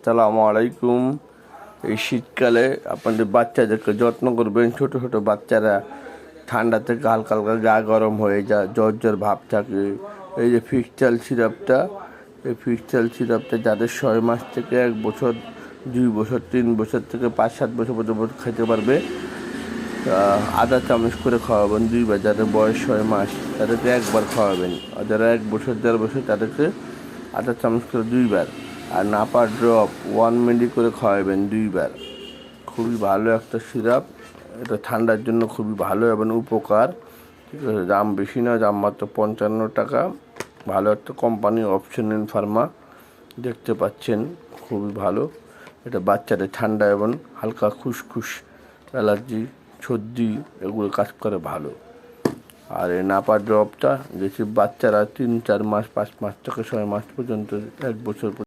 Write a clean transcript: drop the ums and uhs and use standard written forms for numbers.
আসসালামু আলাইকুম। এই শীতকালে আপনাদের বাচ্চাদেরকে যত্ন করবেন। ছোট ছোট বাচ্চারা ঠান্ডা থেকে হালকা হালকা গা গরম হয়ে যায়, জ্বর জ্বর ভাব থাকে। এই যে ফিক্সচাল সিরাপটা, এই ফিক্সচাল সিরাপটা যাদের 6 মাস থেকে 1 বছর, 2 বছর, 3 বছর থেকে 5-7 বছর পর্যন্ত খেতে পারবে। আধা চামচ করে খাওয়াবেন 2 বার। যাদের বয়স 6 মাস তাদেরকে 1 বার খাওয়াবেন, আর যারা 1 বছর 1.5 বছর তাদেরকে আধা চামচ করে 2 বার। আর নাপা ড্রপ 1 মিলি করে খাওয়াবেন 2 বার। খুবই ভালো একটা সিরাপ, এটা ঠান্ডার জন্য খুবই ভালো এবং উপকার। ঠিক আছে, দাম বেশি না, দাম মাত্র 55 টাকা। ভালো একটা কোম্পানি, অপশনাল ফার্মা, দেখতে পাচ্ছেন, খুবই ভালো। এটা বাচ্চাদের ঠান্ডা এবং হালকা খুসখুস, অ্যালার্জি, সর্দি এগুলো কাজ করে ভালো। আর এই নাপা ড্রপটা যেসব বাচ্চারা 3-4 মাস, 5 মাস থেকে 6 মাস পর্যন্ত, 1 বছর